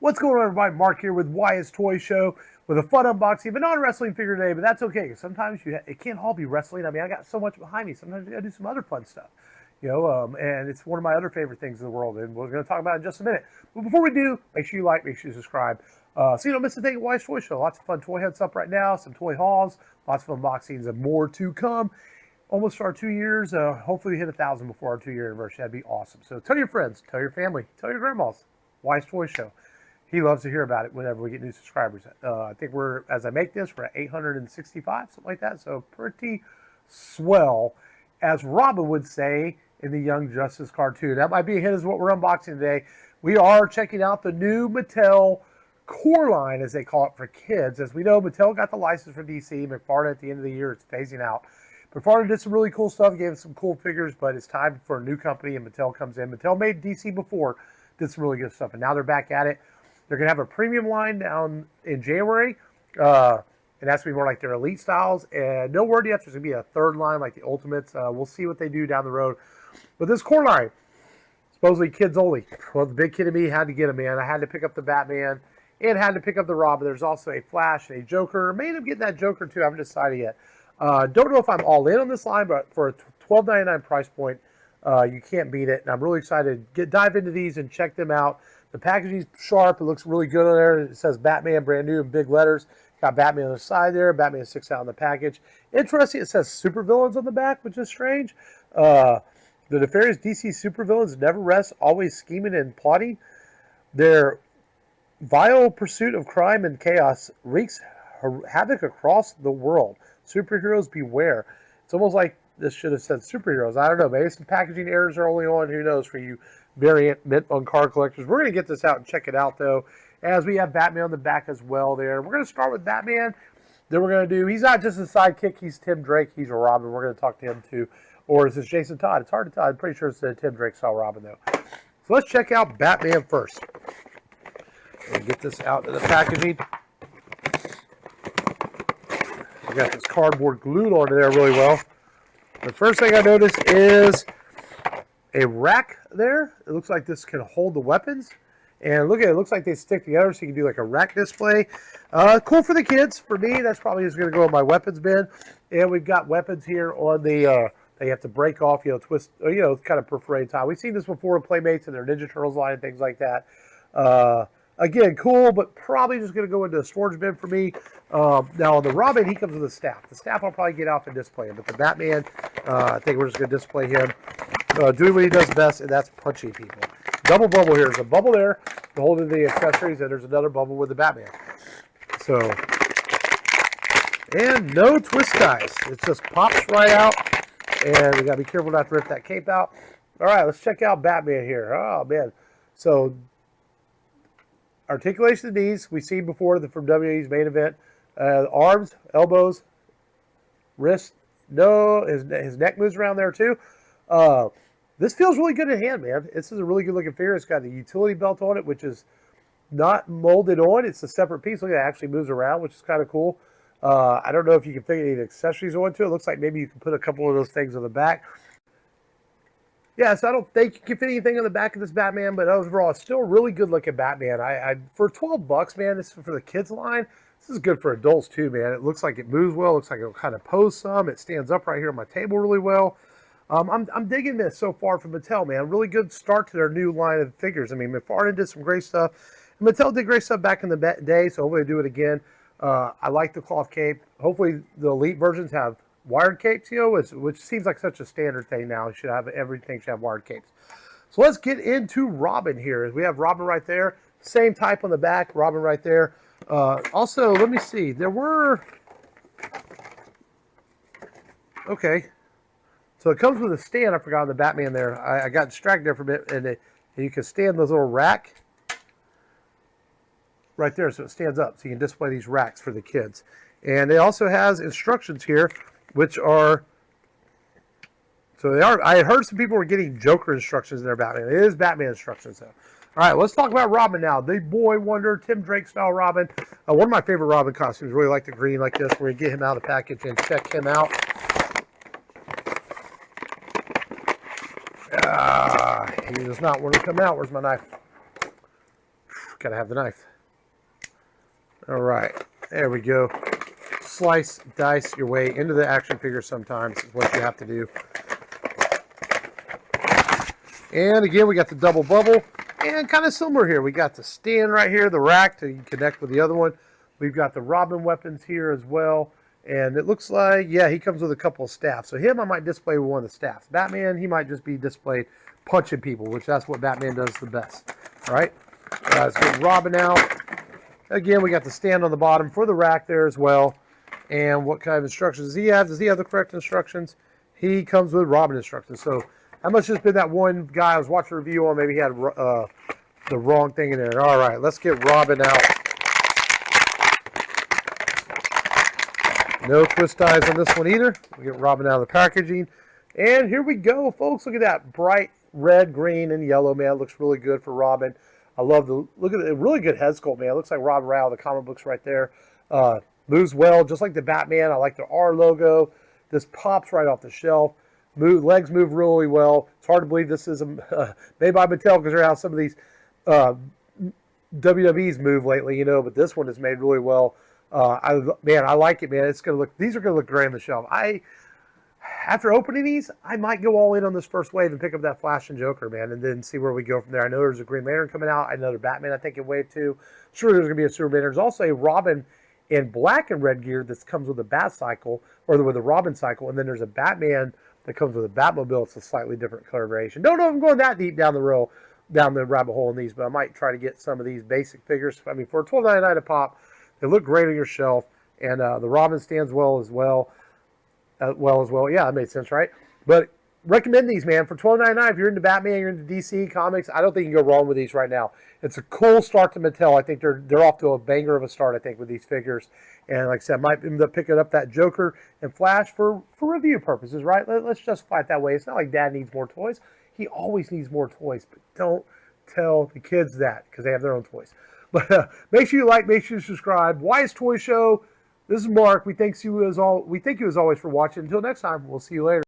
What's going on, everybody? Mark here with Wyatt's Toy Show with a fun unboxing of a non-wrestling figure today, but that's okay. Sometimes it can't all be wrestling. I mean, I got so much behind me. Sometimes I gotta do some other fun stuff, and it's one of my other favorite things in the world, and we're going to talk about it in just a minute. But before we do, make sure you like, make sure you subscribe, so you don't miss a thing at Wyatt's Toy Show. Lots of fun toy hunts up right now, some toy hauls, lots of unboxings, and more to come. Almost our 2 years. Hopefully we hit 1,000 before our 2-year anniversary. That'd be awesome. So tell your friends, tell your family, tell your grandmas. Wyatt's Toy Show. He loves to hear about it whenever we get new subscribers. I think as I make this, we're at 865, something like that. So pretty swell, as Robin would say in the Young Justice cartoon. That might be a hint as what we're unboxing today. We are checking out the new Mattel core line, as they call it, for kids. As we know, Mattel got the license from DC. McFarlane at the end of the year, it's phasing out. McFarlane did some really cool stuff, gave us some cool figures, but it's time for a new company, and Mattel comes in. Mattel made DC before, did some really good stuff, and now they're back at it. They're going to have a premium line down in January, and that's going to be more like their elite styles. And no word yet if there's going to be a third line like the Ultimates. We'll see what they do down the road. But this core line, supposedly kids only. Well, the big kid in me had to get them, man. I had to pick up the Batman and had to pick up the Robin. There's also a Flash and a Joker. I may end up getting that Joker too. I haven't decided yet. Don't know if I'm all in on this line, but for a $12.99 price point, you can't beat it. And I'm really excited to dive into these and check them out. The packaging's sharp. It looks really good on there. It says Batman brand new in big letters. Got Batman on the side there. Batman sticks out in the package. Interesting, it says supervillains on the back, which is strange. The nefarious DC supervillains never rest, always scheming and plotting. Their vile pursuit of crime and chaos wreaks havoc across the world. Superheroes beware. It's almost like this should have said superheroes. I don't know. Maybe some packaging errors are only on. Who knows for you variant mint on card collectors. We're going to get this out and check it out, though, as we have Batman on the back as well there. We're going to start with Batman. Then we're going to do, he's not just a sidekick. He's Tim Drake. He's a Robin. We're going to talk to him, too. Or is this Jason Todd? It's hard to tell. I'm pretty sure it's a Tim Drake style Robin, though. So let's check out Batman first. Get this out of the packaging. I got this cardboard glued onto there really well. The first thing I noticed is a rack there. It looks like this can hold the weapons. And look at it. It looks like they stick together so you can do like a rack display. Cool for the kids. For me, that's probably just going to go in my weapons bin. And we've got weapons here on the, they have to break off, twist, kind of perforated tile. We've seen this before in Playmates and their Ninja Turtles line and things like that. Again, cool, but probably just going to go into a storage bin for me. Now, on the Robin, he comes with a staff. The staff I'll probably get out and display him. But the Batman, I think we're just going to display him doing what he does best, and that's punching people. Double bubble here. There's a bubble there to hold in the accessories, and there's another bubble with the Batman. So, and no twist, guys. It just pops right out, and we got to be careful not to rip that cape out. All right, let's check out Batman here. Oh, man. So, articulation of the knees, we've seen before from WWE's main event. Arms, elbows, wrists. No, his neck moves around there too. This feels really good in hand, man. This is a really good looking figure. It's got the utility belt on it, which is not molded on. It's a separate piece. Look at it, actually moves around, which is kind of cool. I don't know if you can fit any accessories onto it. It looks like maybe you can put a couple of those things on the back. Yeah, so I don't think you can fit anything on the back of this Batman, but overall, it's still a really good looking Batman. For $12, man, this is for the kids line. This is good for adults too, man. It looks like it moves well. It looks like it'll kind of pose some. It stands up right here on my table really well. I'm digging this so far from Mattel, man. Really good start to their new line of figures. I mean, McFarlane did some great stuff. And Mattel did great stuff back in the day, so hopefully they do it again. I like the cloth cape. Hopefully the elite versions have wired capes, which seems like such a standard thing now. Everything should have wired capes. So let's get into Robin here. We have Robin right there. Same type on the back, Robin right there. Also, let me see. There were... Okay. So it comes with a stand. I forgot on the Batman there. I got distracted there for a bit. And you can stand those little rack right there. So it stands up. So you can display these racks for the kids. And it also has instructions here, which are... So they are... I had heard some people were getting Joker instructions in their Batman. It is Batman instructions, though. All right, let's talk about Robin now. The boy wonder, Tim Drake style Robin. One of my favorite Robin costumes. Really like the green like this. We're going to get him out of the package and check him out. He does not want to come out. Where's my knife? Gotta have the knife. All right, there we go. Slice, dice your way into the action figure sometimes is what you have to do. And again, we got the double bubble. And kind of similar here. We got the stand right here, the rack to connect with the other one. We've got the Robin weapons here as well. And it looks like, yeah, he comes with a couple of staffs. So him, I might display with one of the staffs. Batman, he might just be displayed punching people, which that's what Batman does the best. All right, let's get Robin out. Again, we got the stand on the bottom for the rack there as well. And what kind of instructions does he have? Does he have the correct instructions? He comes with Robin instructions. So that must have just been that one guy I was watching a review on. Maybe he had the wrong thing in there. All right, let's get Robin out. No twist ties on this one either. We'll get Robin out of the packaging. And here we go, folks. Look at that bright red, green, and yellow, man. It looks really good for Robin. I love the look at it. Really good head sculpt, man. It looks like Robin Rao, the comic books right there. Moves well, just like the Batman. I like the R logo. This pops right off the shelf. Legs move really well. It's hard to believe this is made by Mattel because they're how some of these WWEs move lately, you know. But this one is made really well. I like it, man. It's gonna look. These are gonna look great on the shelf. After opening these, I might go all in on this first wave and pick up that Flash and Joker, man, and then see where we go from there. I know there's a Green Lantern coming out. Another Batman, I think, in wave 2. Sure, there's gonna be a Superman. There's also a Robin in black and red gear that comes with a Bat cycle, or with a Robin cycle, and then there's a Batman that comes with a Batmobile. It's a slightly different color variation. Don't know if I'm going that deep down the rabbit hole in these, but I might try to get some of these basic figures. I mean, for $12.99 a pop, they look great on your shelf, and the Robin stands well as well. Yeah, that made sense, right? But recommend these, man, for $12.99. If you're into Batman, you're into DC Comics, I don't think you can go wrong with these right now. It's a cool start to Mattel. I think they're off to a banger of a start, I think, with these figures. And like I said, I might end up picking up that Joker and Flash for review purposes, right? Let's justify it that way. It's not like Dad needs more toys. He always needs more toys, but don't tell the kids that because they have their own toys. But make sure you like, make sure you subscribe. Wise Toy Show. This is Mark. We thank you as always for watching. Until next time, we'll see you later.